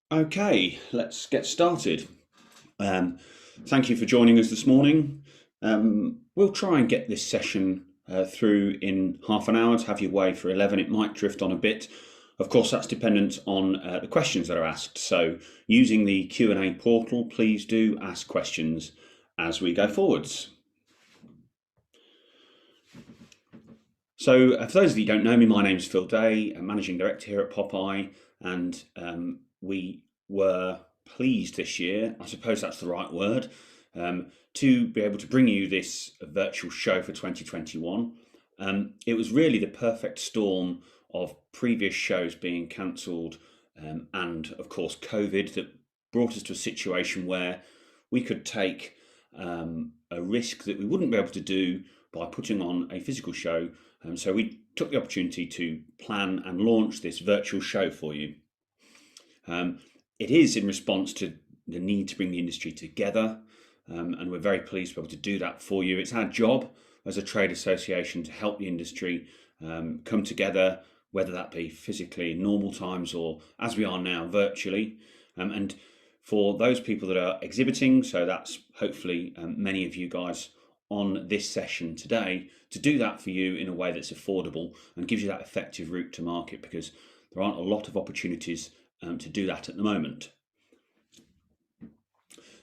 Okay, let's get started. Um, Thank you for joining us this morning. We'll try and get this session through in half an hour to have you away for 11. It might drift on a bit. Of course, that's dependent on the questions that are asked. So using the Q&A portal, please do ask questions as we go forwards. So for those of you who don't know me, my name's Phil Day, I'm Managing Director here at Popeye, and we were pleased this year, I suppose that's the right word, to be able to bring you this virtual show for 2021. It was really the perfect storm of previous shows being cancelled and, of course, COVID that brought us to a situation where we could take a risk that we wouldn't be able to do by putting on a physical show. So we took the opportunity to plan and launch this virtual show for you. It is in response to the need to bring the industry together, and we're very pleased to be able to do that for you. It's our job as a trade association to help the industry come together, whether that be physically in normal times or as we are now virtually. And for those people that are exhibiting, so that's hopefully many of you guys on this session today, to do that for you in a way that's affordable and gives you that effective route to market, because there aren't a lot of opportunities to do that at the moment.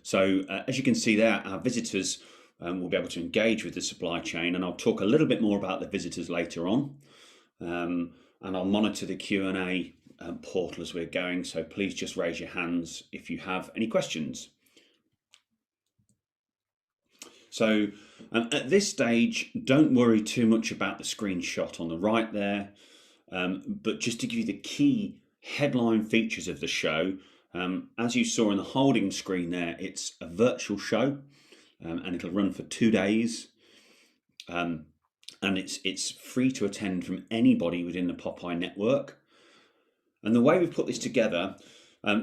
So as you can see there, our visitors will be able to engage with the supply chain, and I'll talk a little bit more about the visitors later on. And I'll monitor the Q&A portal as we're going, so please just raise your hands if you have any questions. So at this stage, don't worry too much about the screenshot on the right there, but just to give you the key headline features of the show, as you saw in the holding screen there, it's a virtual show and it'll run for 2 days. And it's free to attend from anybody within the Popeye network. And the way we've put this together,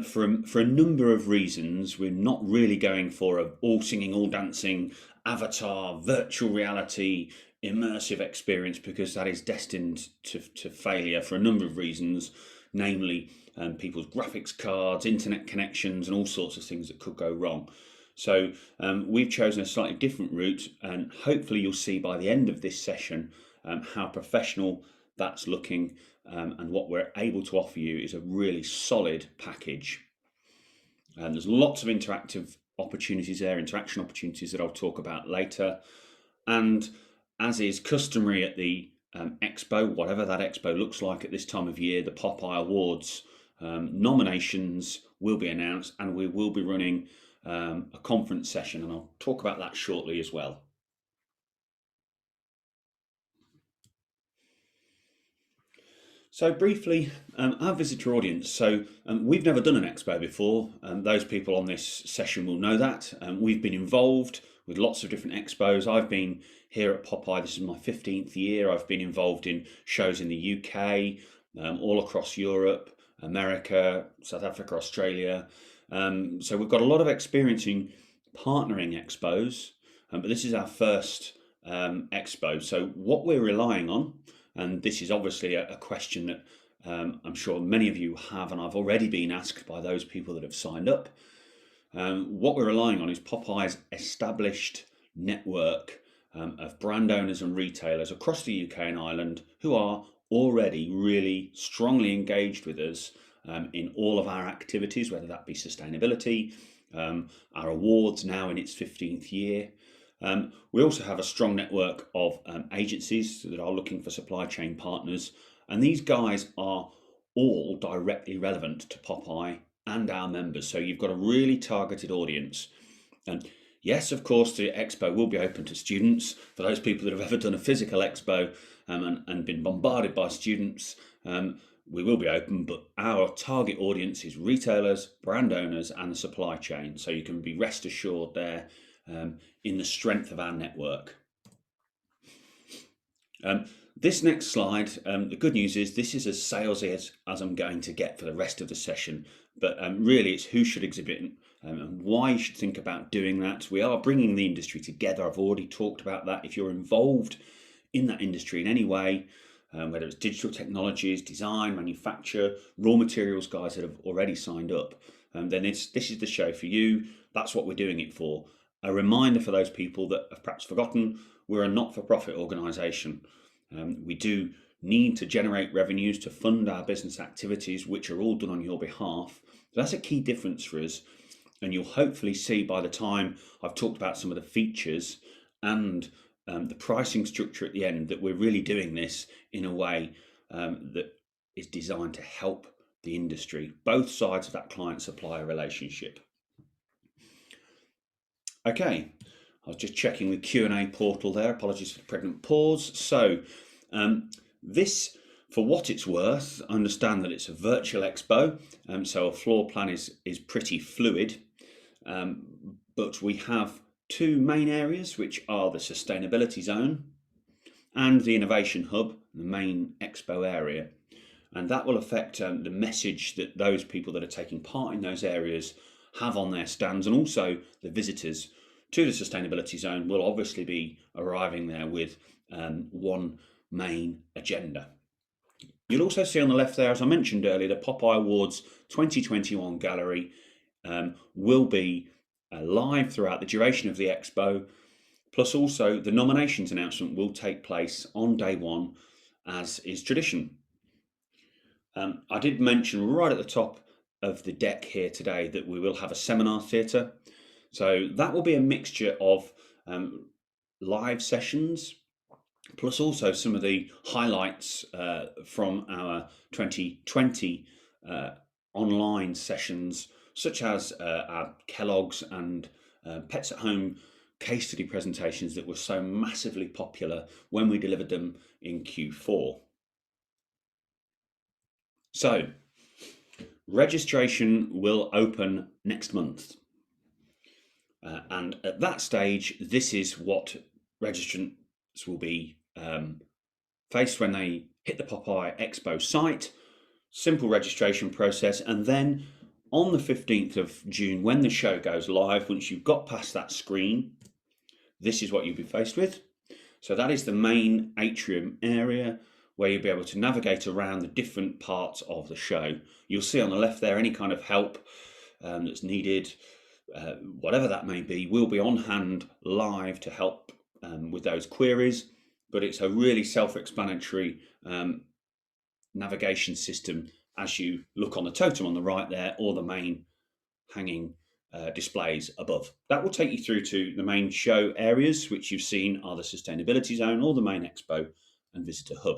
for a number of reasons, we're not really going for a all singing, all dancing, avatar, virtual reality, immersive experience, because that is destined to failure for a number of reasons, namely people's graphics cards, internet connections, and all sorts of things that could go wrong. So we've chosen a slightly different route, and hopefully you'll see by the end of this session how professional that's looking, and what we're able to offer you is a really solid package. And there's lots of interactive opportunities there, interaction opportunities that I'll talk about later. And as is customary at the expo, whatever that expo looks like at this time of year, the Popeye Awards nominations will be announced, and we will be running a conference session, and I'll talk about that shortly as well. So briefly, our visitor audience. So we've never done an expo before. Those people on this session will know that. We've been involved with lots of different expos. I've been here at Popeye, this is my 15th year. I've been involved in shows in the UK, all across Europe, America, South Africa, Australia. So we've got a lot of experience in partnering expos, but this is our first expo. So what we're relying on, and this is obviously a question that I'm sure many of you have, and I've already been asked by those people that have signed up. What we're relying on is Popeye's established network of brand owners and retailers across the UK and Ireland who are already really strongly engaged with us in all of our activities, whether that be sustainability, our awards now in its 15th year. We also have a strong network of agencies that are looking for supply chain partners, and these guys are all directly relevant to Popeye and our members. So you've got a really targeted audience. And yes, of course, the expo will be open to students. For those people that have ever done a physical expo and been bombarded by students, we will be open, but our target audience is retailers, brand owners, and the supply chain. So you can be rest assured there in the strength of our network. This next slide, the good news is this is as salesy as I'm going to get for the rest of the session, but really it's who should exhibit and why you should think about doing that. We are bringing the industry together. I've already talked about that. If you're involved in that industry in any way, whether it's digital technologies, design, manufacture, raw materials guys that have already signed up, then this is the show for you. That's what we're doing it for. A reminder for those people that have perhaps forgotten, we're a not-for-profit organisation. We do need to generate revenues to fund our business activities, which are all done on your behalf. So that's a key difference for us. And you'll hopefully see by the time I've talked about some of the features and the pricing structure at the end that we're really doing this in a way that is designed to help the industry, both sides of that client-supplier relationship. Okay, I was just checking the Q&A portal there. Apologies for the pregnant pause. So this, for what it's worth, I understand that it's a virtual expo, so a floor plan is pretty fluid, but we have two main areas, which are the sustainability zone and the innovation hub, the main expo area. And that will affect the message that those people that are taking part in those areas have on their stands, and also the visitors to the sustainability zone will obviously be arriving there with one main agenda. You'll also see on the left there, as I mentioned earlier, the Popeye Awards 2021 gallery will be live throughout the duration of the expo, plus also the nominations announcement will take place on day one, as is tradition. I did mention right at the top of the deck here today that we will have a seminar theatre. So that will be a mixture of live sessions, plus also some of the highlights from our 2020 online sessions, such as our Kellogg's and Pets at Home case study presentations that were so massively popular when we delivered them in Q4. So, registration will open next month. And at that stage, this is what registrants will be faced when they hit the POPAIexpo site. Simple registration process. And then on the 15th of June, when the show goes live, once you've got past that screen, this is what you'll be faced with. So that is the main atrium area, where you'll be able to navigate around the different parts of the show. You'll see on the left there any kind of help that's needed, whatever that may be, will be on hand live to help with those queries. But it's a really self-explanatory navigation system as you look on the totem on the right there, or the main hanging displays above. That will take you through to the main show areas, which you've seen are the sustainability zone, or the main expo and visitor hub.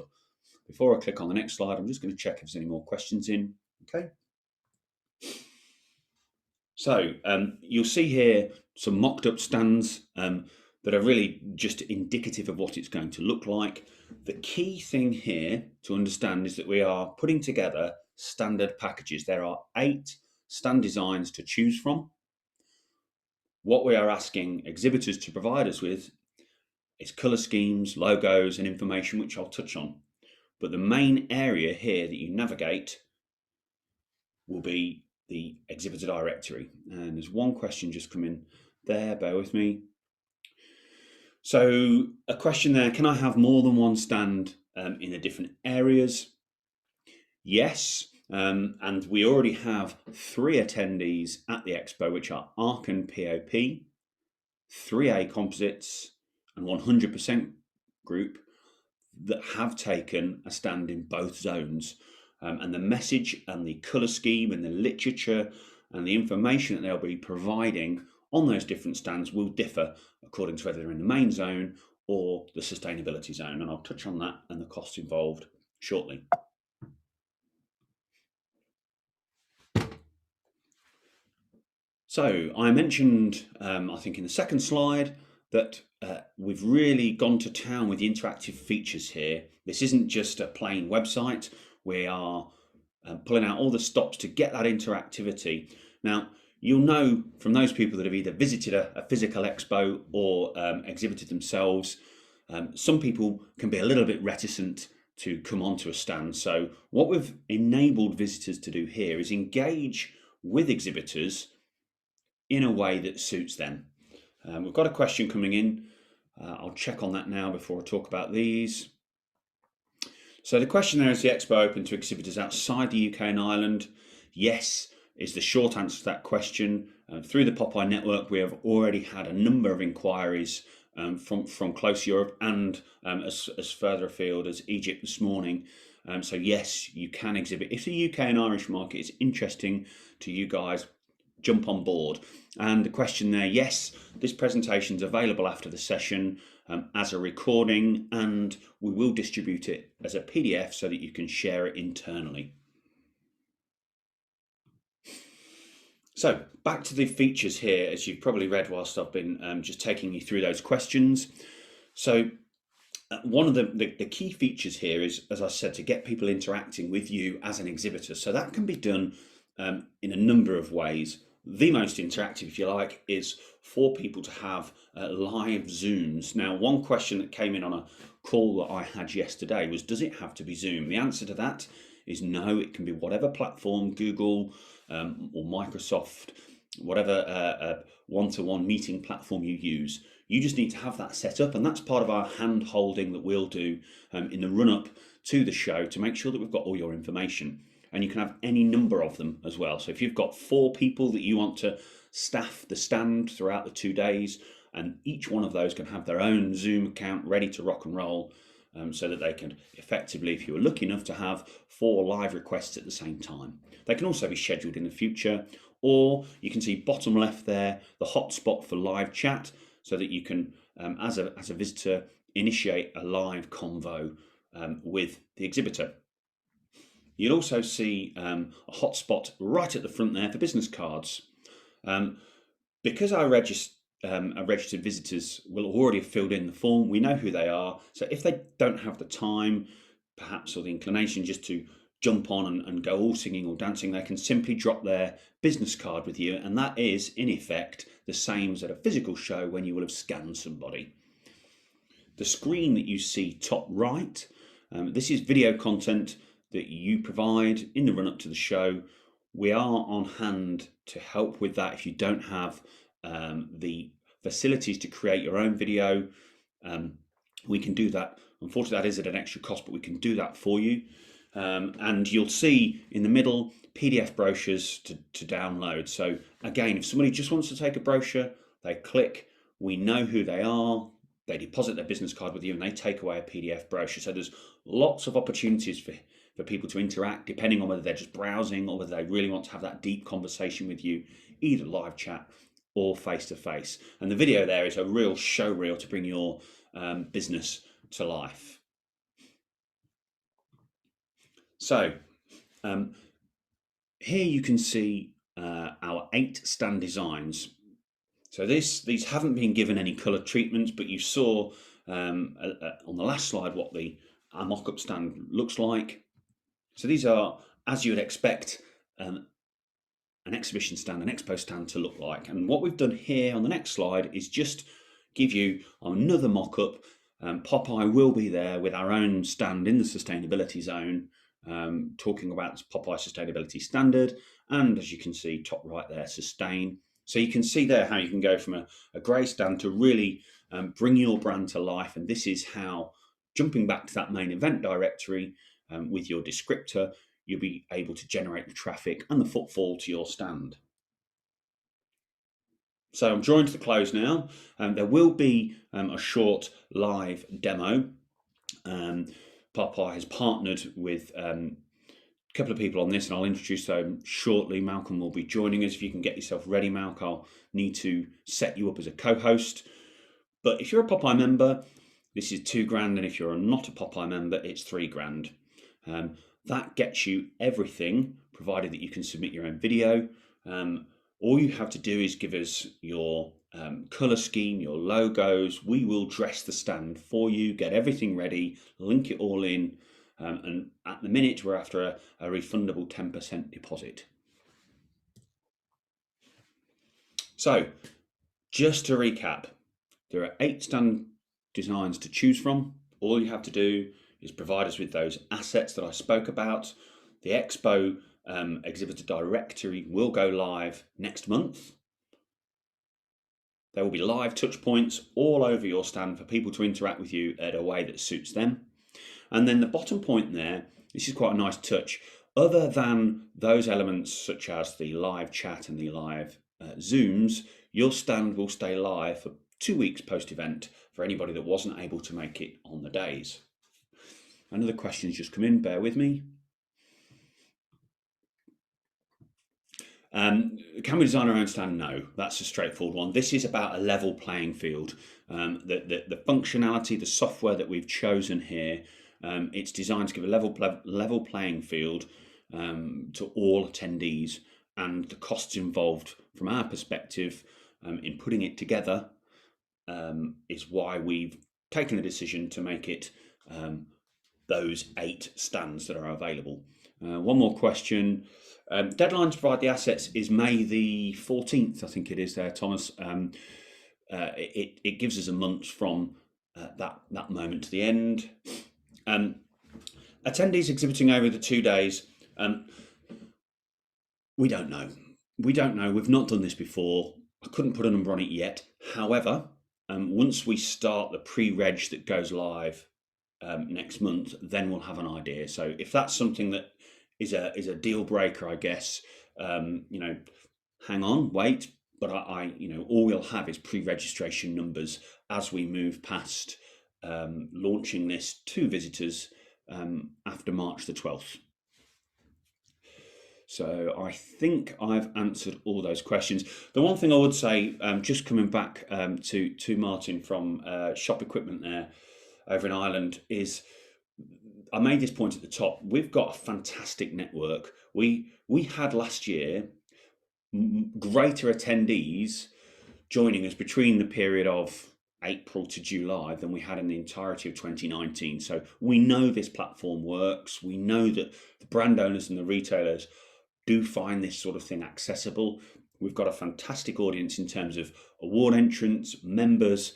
Before I click on the next slide, I'm just going to check if there's any more questions in. Okay. So you'll see here some mocked up stands that are really just indicative of what it's going to look like. The key thing here to understand is that we are putting together standard packages. There are 8 stand designs to choose from. What we are asking exhibitors to provide us with is colour schemes, logos and information, which I'll touch on. But the main area here that you navigate will be the exhibitor directory. And there's one question just come in there, bear with me. So a question there, can I have more than one stand in the different areas? Yes, and we already have 3 attendees at the expo, which are ARC and POP, 3A Composites and 100% Group, that have taken a stand in both zones. And the message and the colour scheme and the literature and the information that they'll be providing on those different stands will differ according to whether they're in the main zone or the sustainability zone. And I'll touch on that and the costs involved shortly. So I mentioned, I think in the second slide, that we've really gone to town with the interactive features here. This isn't just a plain website. We are pulling out all the stops to get that interactivity. Now, you'll know from those people that have either visited a physical expo or exhibited themselves, some people can be a little bit reticent to come onto a stand. So what we've enabled visitors to do here is engage with exhibitors in a way that suits them. We've got a question coming in. I'll check on that now before I talk about these. So the question there, is the expo open to exhibitors outside the UK and Ireland? Yes, is the short answer to that question. Through the Popeye network, we have already had a number of inquiries from close Europe and as further afield as Egypt this morning. So yes, you can exhibit. If the UK and Irish market is interesting to you guys, jump on board. And the question there, yes, this presentation is available after the session as a recording, and we will distribute it as a PDF so that you can share it internally. So back to the features here, as you've probably read whilst I've been just taking you through those questions. So one of the key features here is, as I said, to get people interacting with you as an exhibitor. So that can be done in a number of ways. The most interactive, if you like, is for people to have live Zooms. Now, one question that came in on a call that I had yesterday was, does it have to be Zoom? The answer to that is no, it can be whatever platform, Google or Microsoft, whatever one-to-one meeting platform you use. You just need to have that set up, and that's part of our hand holding that we'll do in the run-up to the show to make sure that we've got all your information. And you can have any number of them as well. So if you've got 4 people that you want to staff the stand throughout the 2 days, and each one of those can have their own Zoom account ready to rock and roll, so that they can effectively, if you were lucky enough to have 4 live requests at the same time. They can also be scheduled in the future, or you can see bottom left there, the hotspot for live chat, so that you can, as a visitor, initiate a live convo with the exhibitor. You'll also see a hotspot right at the front there for business cards. Because our registered visitors will already have filled in the form, we know who they are. So if they don't have the time, perhaps, or the inclination just to jump on and go all singing or dancing, they can simply drop their business card with you, and that is, in effect, the same as at a physical show when you will have scanned somebody. The screen that you see top right, this is video content that you provide in the run-up to the show. We are on hand to help with that if you don't have the facilities to create your own video. We can do that. Unfortunately, that is at an extra cost, but we can do that for you. And you'll see in the middle PDF brochures to download. So again, if somebody just wants to take a brochure, they click, we know who they are, they deposit their business card with you, and they take away a PDF brochure. So there's lots of opportunities for people to interact, depending on whether they're just browsing or whether they really want to have that deep conversation with you, either live chat or face-to-face. And the video there is a real show reel to bring your business to life. So here you can see our 8 stand designs. So these haven't been given any colour treatments, but you saw on the last slide what our mock-up stand looks like. So these are, as you would expect, an exhibition stand, an expo stand to look like. And what we've done here on the next slide is just give you another mock-up. Popeye will be there with our own stand in the sustainability zone, talking about Popeye Sustainability Standard, and as you can see, top right there, sustain. So you can see there how you can go from a grey stand to really bring your brand to life. And this is how, jumping back to that main event directory, with your descriptor, you'll be able to generate the traffic and the footfall to your stand. So I'm drawing to the close now. There will be a short live demo. Popeye has partnered with a couple of people on this, and I'll introduce them shortly. Malcolm will be joining us. If you can get yourself ready, Malc, I'll need to set you up as a co-host. But if you're a Popeye member, this is £2,000, and if you're not a Popeye member, it's £3,000. That gets you everything, provided that you can submit your own video. All you have to do is give us your colour scheme, your logos. We will dress the stand for you, get everything ready, link it all in, and at the minute we're after a refundable 10% deposit. So just to recap, there are 8 stand designs to choose from. All you have to do is provide us with those assets that I spoke about. The Expo exhibitor directory will go live next month. There will be live touch points all over your stand for people to interact with you in a way that suits them. And then the bottom point there, this is quite a nice touch. Other than those elements such as the live chat and the live Zooms, your stand will stay live for 2 weeks post-event for anybody that wasn't able to make it on the days. Another question's just come in, bear with me. Can we design our own stand? No, that's a straightforward one. This is about a level playing field. The functionality, the software that we've chosen here, it's designed to give a level playing field to all attendees, and the costs involved from our perspective in putting it together is why we've taken the decision to make it those 8 stands that are available. One more question. Deadline to provide the assets is May the 14th, I think it is there, Thomas. It gives us a month from that moment to the end. Attendees exhibiting over the 2 days, we don't know. We don't know. We've not done this before. I couldn't put a number on it yet. However, once we start the pre-reg that goes live next month, then we'll have an idea. So if that's something that is a deal breaker, I guess, hang on, wait. But all we'll have is pre-registration numbers as we move past launching this to visitors after March the 12th. So I think I've answered all those questions. The one thing I would say, just coming back to Martin from Shop Equipment there over in Ireland, is I made this point at the top. We've got a fantastic network. We had last year greater attendees joining us between the period of April to July than we had in the entirety of 2019. So we know this platform works. We know that the brand owners and the retailers do find this sort of thing accessible. We've got a fantastic audience in terms of award entrants, members.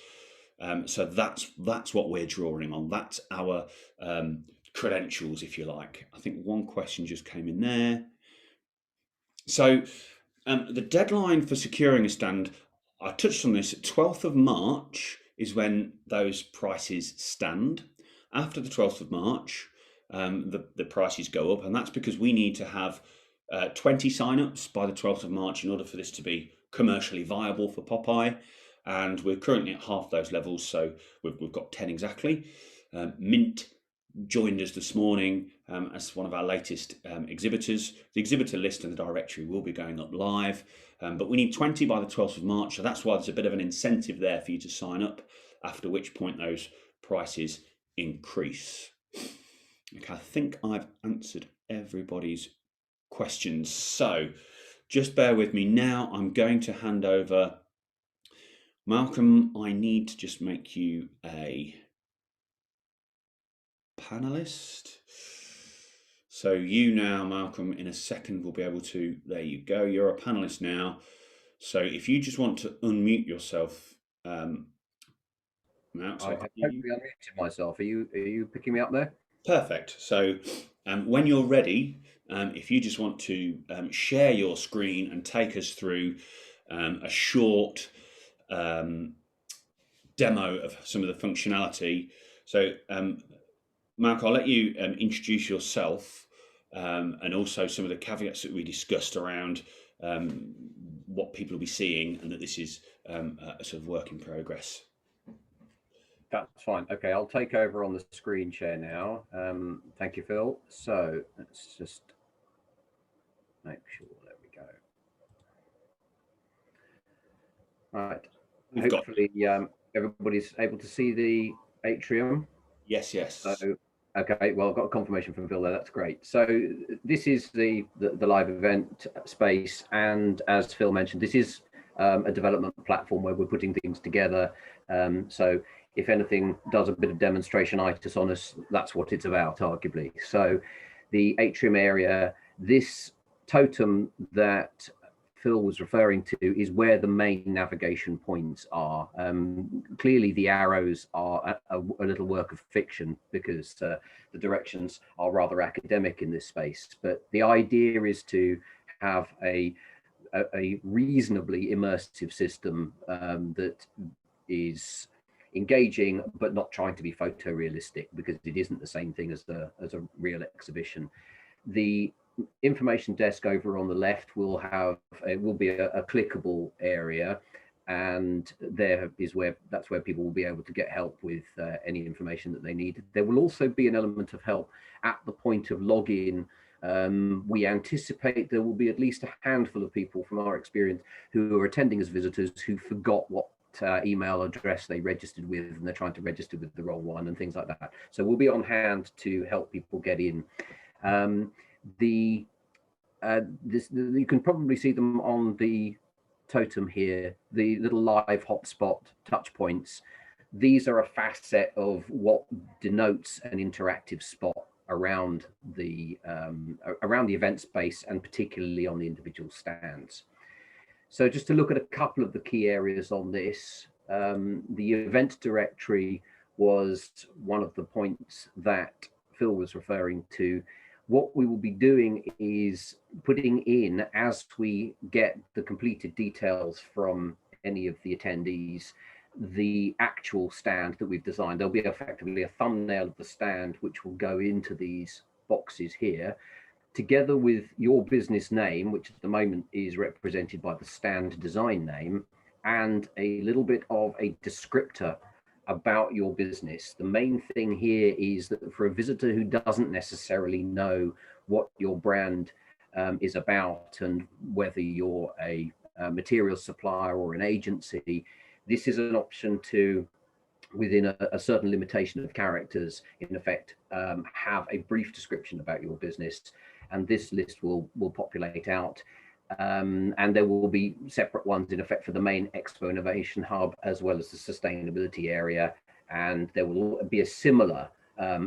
So that's what we're drawing on. That's our credentials, if you like. I think one question just came in there. So the deadline for securing a stand, I touched on this, 12th of March is when those prices stand. After the 12th of March, the prices go up, and that's because we need to have 20 sign-ups by the 12th of March in order for this to be commercially viable for Popeye, and we're currently at half those levels, so we've got 10 exactly. Mint joined us this morning as one of our latest exhibitors. The exhibitor list and the directory will be going up live, but we need 20 by the 12th of March, so that's why there's a bit of an incentive there for you to sign up, after which point those prices increase. Okay, I think I've answered everybody's questions, so just bear with me. Now I'm going to hand over. Malcolm, I need to just make you a panelist. So you now, Malcolm, in a second will be able to, there you go, you're a panelist now. So if you just want to unmute yourself, Malcolm. I have totally unmuted myself. Are you picking me up there? Perfect. So when you're ready, if you just want to share your screen and take us through a short demo of some of the functionality. So Mark, I'll let you introduce yourself and also some of the caveats that we discussed around what people will be seeing, and that this is a sort of work in progress. That's fine. Okay, I'll take over on the screen share now. Thank you, Phil. So let's just make sure. There we go. Right. Hopefully, everybody's able to see the atrium. Yes. So, okay. Well, I've got a confirmation from Phil there. That's great. So this is the live event space, and as Phil mentioned, this is a development platform where we're putting things together. So if anything does a bit of demonstration-itis on us, that's what it's about, arguably. So the atrium area, this totem that Phil was referring to is where the main navigation points are. Clearly the arrows are a little work of fiction, because the directions are rather academic in this space. But the idea is to have a reasonably immersive system that is engaging, but not trying to be photorealistic, because it isn't the same thing as a real exhibition. The information desk over on the left will be a clickable area, and that's where people will be able to get help with any information that they need. There will also be an element of help at the point of login. We anticipate there will be at least a handful of people from our experience who are attending as visitors who forgot what email address they registered with, and they're trying to register with the wrong one and things like that. So we'll be on hand to help people get in. You can probably see them on the totem here, the little live hotspot touch points. These are a facet of what denotes an interactive spot around the event space, and particularly on the individual stands. So just to look at a couple of the key areas on this, the event directory was one of the points that Phil was referring to. What we will be doing is putting in, as we get the completed details from any of the attendees, the actual stand that we've designed. There'll be effectively a thumbnail of the stand which will go into these boxes here, together with your business name, which at the moment is represented by the stand design name, and a little bit of a descriptor about your business. The main thing here is that for a visitor who doesn't necessarily know what your brand is about, and whether you're a material supplier or an agency, this is an option to, within a certain limitation of characters, in effect, have a brief description about your business, and this list will populate out. And there will be separate ones in effect for the main Expo Innovation Hub, as well as the sustainability area. And there will be a similar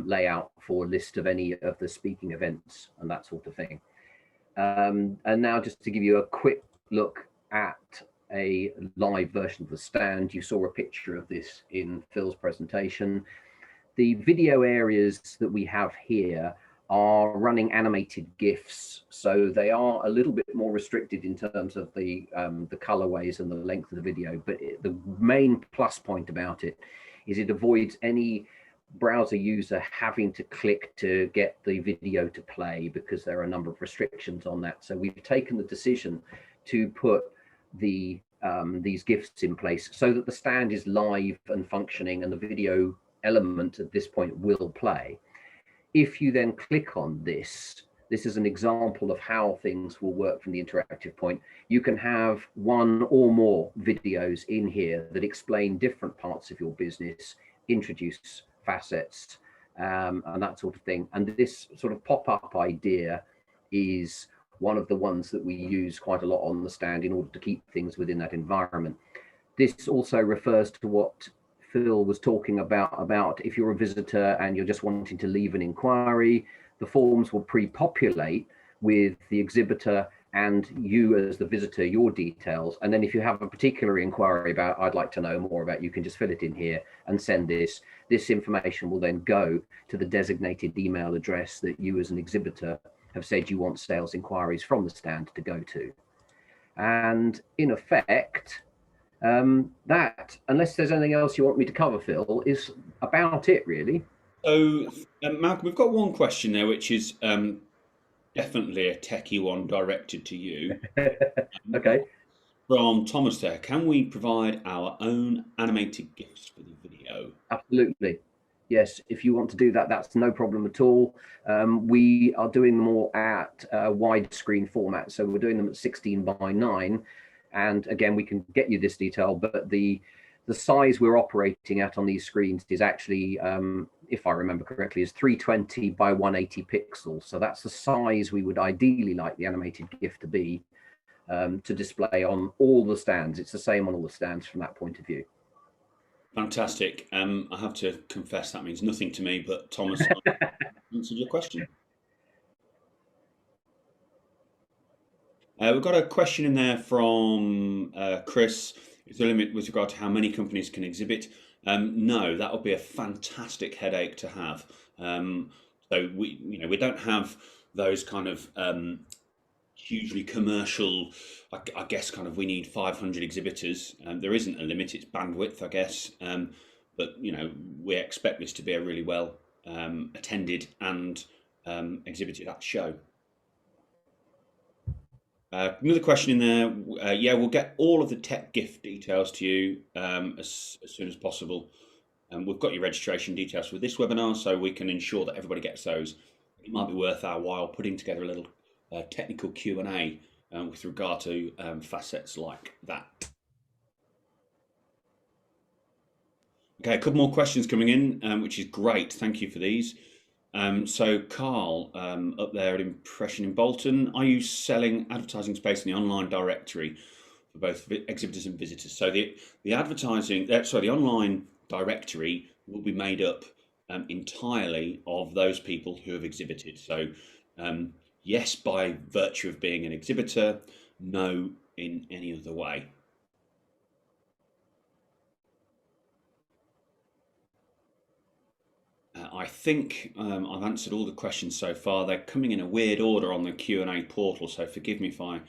layout for a list of any of the speaking events and that sort of thing. And now just to give you a quick look at a live version of the stand. You saw a picture of this in Phil's presentation. The video areas that we have here are running animated GIFs, so they are a little bit more restricted in terms of the colorways and the length of the video. But the main plus point about it is it avoids any browser user having to click to get the video to play, because there are a number of restrictions on that. So we've taken the decision to put these GIFs in place so that the stand is live and functioning, and the video element at this point will play. If you then click on this is an example of how things will work from the interactive point. You can have one or more videos in here that explain different parts of your business, introduce facets, and that sort of thing. And this sort of pop-up idea is one of the ones that we use quite a lot on the stand in order to keep things within that environment. This also refers to what Phil was talking about if you're a visitor and you're just wanting to leave an inquiry, the forms will pre-populate with the exhibitor and you as the visitor, your details. And then if you have a particular inquiry about, I'd like to know more about, you can just fill it in here and send this. This information will then go to the designated email address that you as an exhibitor have said you want sales inquiries from the stand to go to. And in effect, that, unless there's anything else you want me to cover, Phil, is about it, really. So, Malcolm, we've got one question there, which is definitely a techie one directed to you. Okay. From Thomas there, can we provide our own animated GIFs for the video? Absolutely. Yes, if you want to do that, that's no problem at all. We are doing them all at widescreen format. So we're doing them at 16:9. And again, we can get you this detail, but the size we're operating at on these screens is actually, if I remember correctly, is 320 by 180 pixels. So that's the size we would ideally like the animated GIF to be, to display on all the stands. It's the same on all the stands from that point of view. Fantastic. I have to confess that means nothing to me, but Thomas answered your question. We've got a question in there from Chris. Is there a limit with regard to how many companies can exhibit? No, that would be a fantastic headache to have. So we don't have those kind of hugely commercial. I guess kind of we need 500 exhibitors. There isn't a limit; it's bandwidth, I guess. but we expect this to be a really well attended and exhibited at the show. Another question in there. Yeah, we'll get all of the tech gift details to you as soon as possible. We've got your registration details for this webinar, so we can ensure that everybody gets those. It might be worth our while putting together a little technical Q&A with regard to facets like that. Okay, a couple more questions coming in, which is great. Thank you for these. So Carl, up there at Impression in Bolton, are you selling advertising space in the online directory for both exhibitors and visitors? So the advertising, sorry, the online directory will be made up entirely of those people who have exhibited. So yes, by virtue of being an exhibitor, no in any other way. I think I've answered all the questions so far. They're coming in a weird order on the Q&A portal, so forgive me if I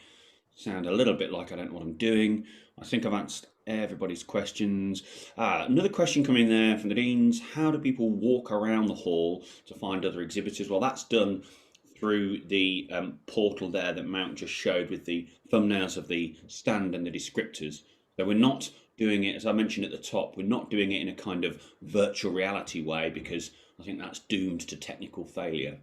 sound a little bit like I don't know what I'm doing. I think I've answered everybody's questions. Another question coming in there from the Deans. How do people walk around the hall to find other exhibitors? Well, that's done through the portal there that Mount just showed with the thumbnails of the stand and the descriptors. So we're not doing it, as I mentioned at the top, we're not doing it in a kind of virtual reality way, because I think that's doomed to technical failure.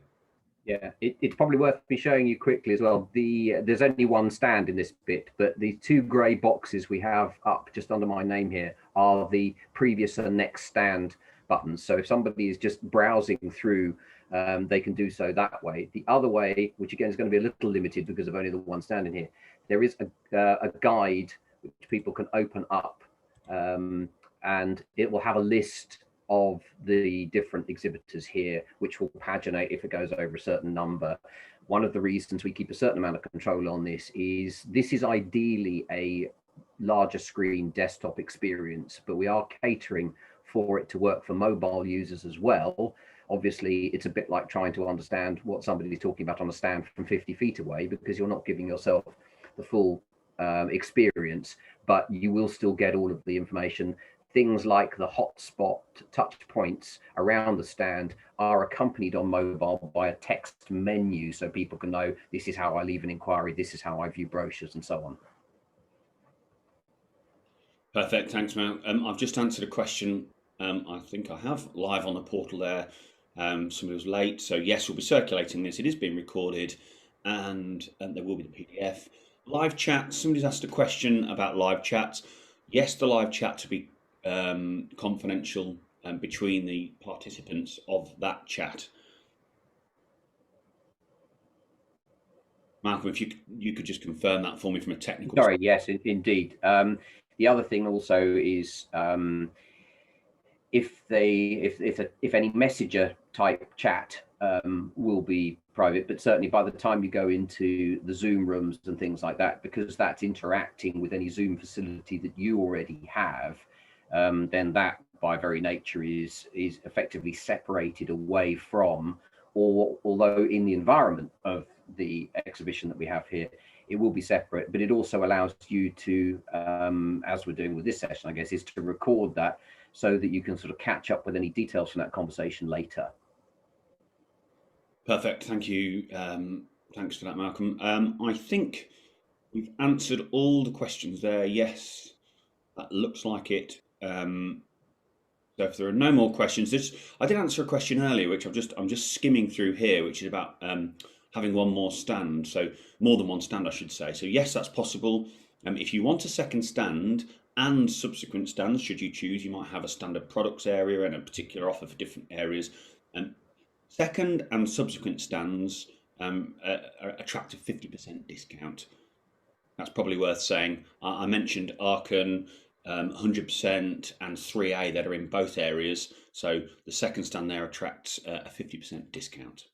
Yeah, it's probably worth me showing you quickly as well. There's only one stand in this bit, but the two grey boxes we have up just under my name here are the previous and next stand buttons. So if somebody is just browsing through, they can do so that way. The other way, which again is going to be a little limited because of only the one stand in here, there is a guide which people can open up, and it will have a list of the different exhibitors here, which will paginate if it goes over a certain number. One of the reasons we keep a certain amount of control on this is ideally a larger screen desktop experience, but we are catering for it to work for mobile users as well. Obviously, it's a bit like trying to understand what somebody is talking about on a stand from 50 feet away, because you're not giving yourself the full experience, but you will still get all of the information. Things like the hotspot touch points around the stand are accompanied on mobile by a text menu, so people can know this is how I leave an inquiry, this is how I view brochures, and so on. Perfect, thanks, Mount. I've just answered a question. I think I have live on the portal there. Somebody was late, so yes, we'll be circulating this. It is being recorded, and there will be the PDF. Live chat. Somebody's asked a question about live chats. Yes, the live chat to be confidential between the participants of that chat. Malcolm, if you could just confirm that for me from a technical. Sorry, yes, indeed. The other thing also is if any messenger type chat will be private, but certainly by the time you go into the Zoom rooms and things like that, because that's interacting with any Zoom facility that you already have, then that by very nature is effectively separated away from, or although in the environment of the exhibition that we have here, it will be separate, but it also allows you to, as we're doing with this session, I guess, is to record that so that you can sort of catch up with any details from that conversation later. Perfect, thank you. Thanks for that, Malcolm. I think we've answered all the questions there. Yes, that looks like it. So if there are no more questions, I did answer a question earlier, which I'm just skimming through here, which is about having one more stand, so more than one stand, I should say. So yes, that's possible. If you want a second stand and subsequent stands, should you choose, you might have a standard products area and a particular offer for different areas. Second and subsequent stands attract a 50% discount. That's probably worth saying. I mentioned Arkan, 100% and 3A that are in both areas. So the second stand there attracts a 50% discount.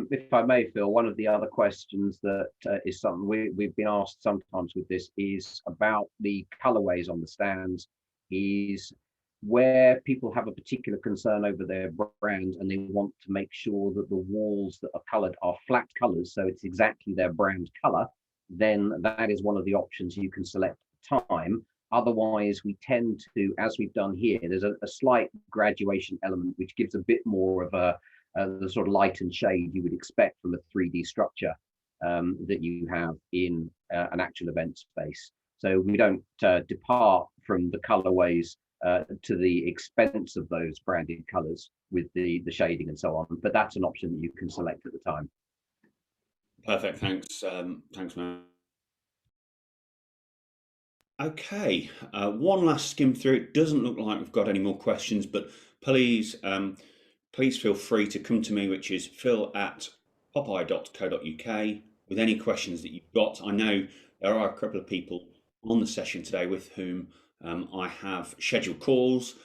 If I may, Phil, one of the other questions that is something we've been asked sometimes with this is about the colorways on the stands, is where people have a particular concern over their brand and they want to make sure that the walls that are colored are flat colors, so it's exactly their brand color, then that is one of the options you can select at the time. Otherwise, we tend to, as we've done here, there's a slight graduation element, which gives a bit more of the sort of light and shade you would expect from a 3D structure that you have in an actual event space. So we don't depart from the colorways to the expense of those branded colors with the shading and so on. But that's an option that you can select at the time. Perfect. Thanks. Thanks, Matt. Okay, one last skim through. It doesn't look like we've got any more questions, but please, please feel free to come to me, which is phil@popeye.co.uk, with any questions that you've got. I know there are a couple of people on the session today with whom I have scheduled calls.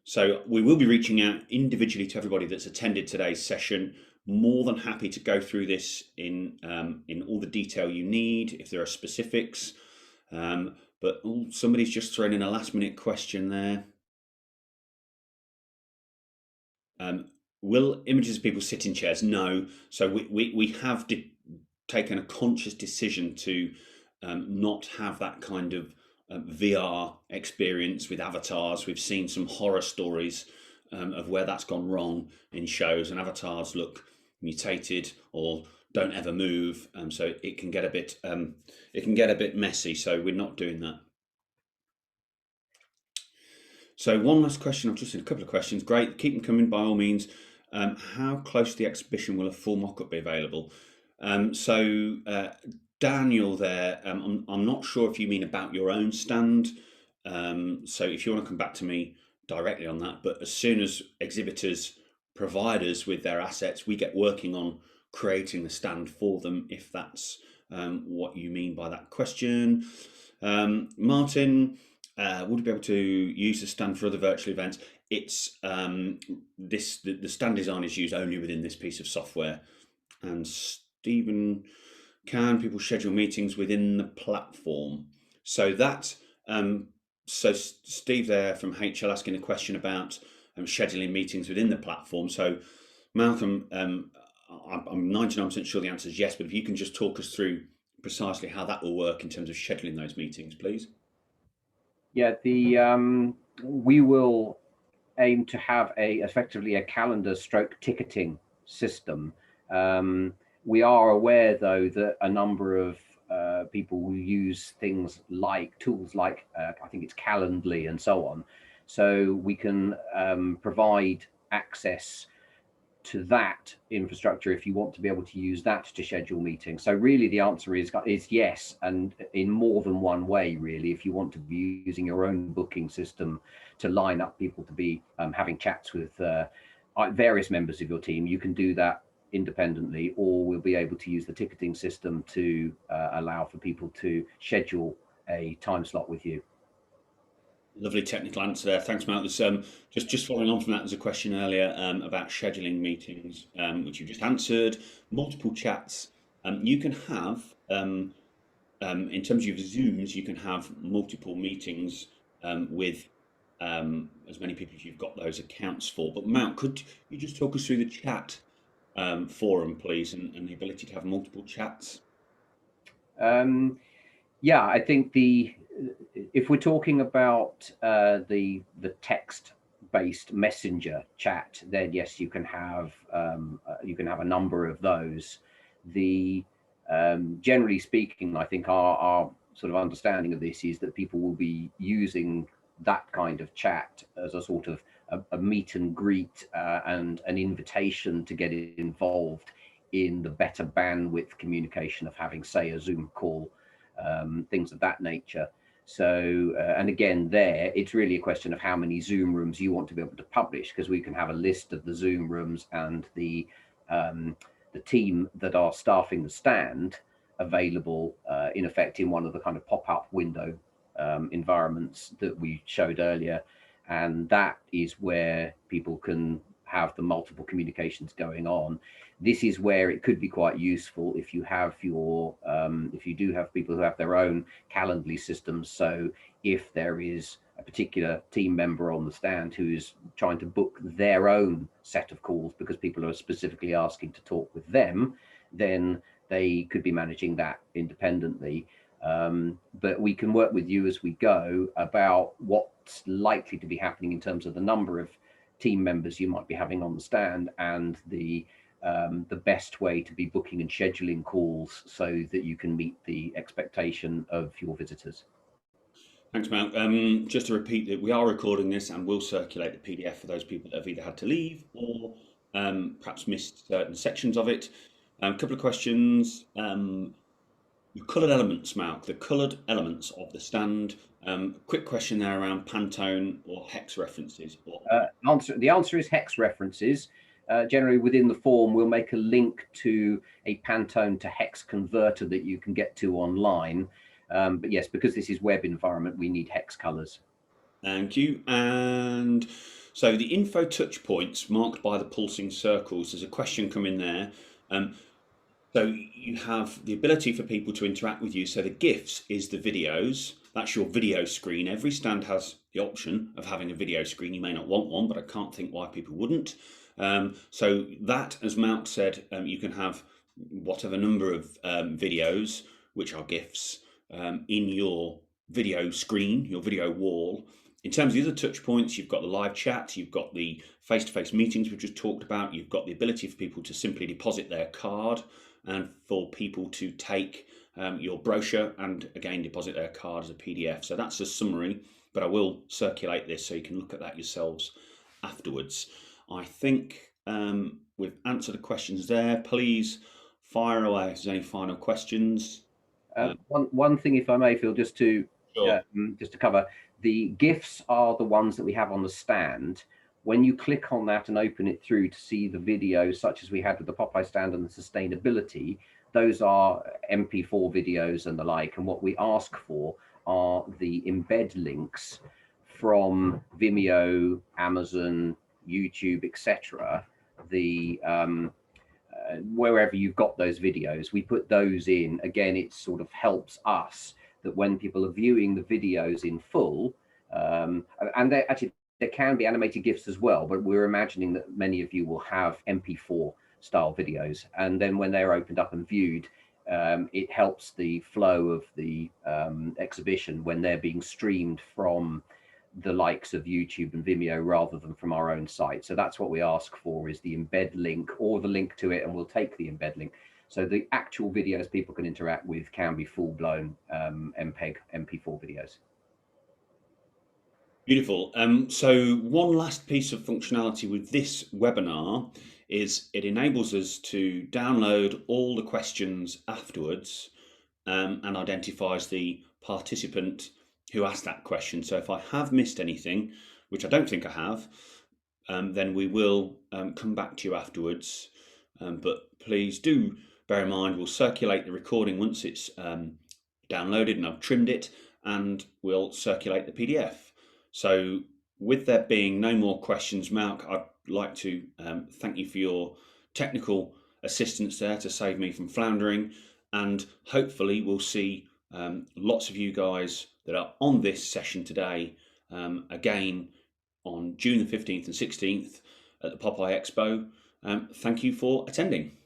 So we will be reaching out individually to everybody that's attended today's session. More than happy to go through this in all the detail you need if there are specifics. But somebody's just thrown in a last minute question there. Will images of people sit in chairs? No. So we have taken a conscious decision to not have that kind of VR experience with avatars. We've seen some horror stories of where that's gone wrong in shows, and avatars look mutated or don't ever move, so it can get a bit messy. So we're not doing that. So one last question. I've just seen a couple of questions. Great, keep them coming by all means. How close to the exhibition will a full mock-up be available? So Daniel there, I'm not sure if you mean about your own stand. So if you want to come back to me directly on that, but as soon as exhibitors provide us with their assets, we get working on creating the stand for them, if that's what you mean by that question. Martin, would you be able to use the stand for other virtual events? It's the stand design is used only within this piece of software. And Stephen, can people schedule meetings within the platform? So that so Steve there from HL asking a question about scheduling meetings within the platform. So Malcolm, I'm 99% sure the answer is yes, but if you can just talk us through precisely how that will work in terms of scheduling those meetings, please. Yeah, we will aim to have effectively a calendar stroke ticketing system. We are aware, though, that a number of people will use things like tools like I think it's Calendly and so on. So we can provide access to that infrastructure if you want to be able to use that to schedule meetings. So really the answer is yes, and in more than one way, really. If you want to be using your own booking system to line up people to be having chats with various members of your team, you can do that independently, or we'll be able to use the ticketing system to allow for people to schedule a time slot with you. Lovely technical answer there. Thanks, Mark. There's, just following on from that, there's a question earlier about scheduling meetings, which you just answered. Multiple chats. You can have, in terms of Zooms, you can have multiple meetings with as many people as you've got those accounts for. But Matt, could you just talk us through the chat forum, please, and the ability to have multiple chats? Yeah, I think if we're talking about the text-based messenger chat, then yes, you can have a number of those. Generally speaking, I think our sort of understanding of this is that people will be using that kind of chat as a sort of a meet and greet and an invitation to get involved in the better bandwidth communication of having, say, a Zoom call, things of that nature. So, and again, there, it's really a question of how many Zoom rooms you want to be able to publish, because we can have a list of the Zoom rooms and the team that are staffing the stand available in effect in one of the kind of pop-up window environments that we showed earlier. And that is where people can have the multiple communications going on. This is where it could be quite useful if you have if you do have people who have their own Calendly systems. So if there is a particular team member on the stand who is trying to book their own set of calls because people are specifically asking to talk with them, then they could be managing that independently. But we can work with you as we go about what's likely to be happening in terms of the number of team members you might be having on the stand, and the best way to be booking and scheduling calls so that you can meet the expectation of your visitors. Thanks, Mark. Just to repeat that we are recording this and will circulate the PDF for those people that have either had to leave or perhaps missed certain sections of it. A couple of questions. The coloured elements, Mark, the coloured elements of the stand. Quick question there around Pantone or hex references. The answer is hex references. Generally within the form, we'll make a link to a Pantone to hex converter that you can get to online. But yes, because this is web environment, we need hex colors. Thank you. And so the info touch points marked by the pulsing circles, there's a question coming there. So you have the ability for people to interact with you. So the GIFs is the videos. That's your video screen. Every stand has the option of having a video screen. You may not want one, but I can't think why people wouldn't. So that, as Mark said, you can have whatever number of videos, which are GIFs, in your video screen, your video wall. In terms of the other touch points, you've got the live chat, you've got the face-to-face meetings we've just talked about, you've got the ability for people to simply deposit their card, and for people to take your brochure and again deposit their card as a PDF. So that's a summary, but I will circulate this so you can look at that yourselves afterwards. I think we've answered the questions there. Please fire away if there's any final questions. One thing, if I may, Phil, Sure. just to cover, the GIFs are the ones that we have on the stand. When you click on that and open it through to see the videos, such as we had with the Popeye stand and the sustainability, those are MP4 videos and the like. And what we ask for are the embed links from Vimeo, Amazon, YouTube, etc. The wherever you've got those videos, we put those in. Again, it sort of helps us that when people are viewing the videos in full, and actually there can be animated GIFs as well, but we're imagining that many of you will have MP4 style videos, and then when they're opened up and viewed, it helps the flow of the exhibition when they're being streamed from the likes of YouTube and Vimeo rather than from our own site. So that's what we ask for, is the embed link or the link to it, and we'll take the embed link. So the actual videos people can interact with can be full-blown MPEG MP4 videos. Beautiful. So one last piece of functionality with this webinar is it enables us to download all the questions afterwards, and identifies the participant who asked that question. So if I have missed anything, which I don't think I have, then we will come back to you afterwards. But please do bear in mind, we'll circulate the recording once it's downloaded and I've trimmed it, and we'll circulate the PDF. So with there being no more questions, Mark, I'd like to thank you for your technical assistance there to save me from floundering, and hopefully we'll see lots of you guys that are on this session today again on June the 15th and 16th at the POPAIexpo. Thank you for attending.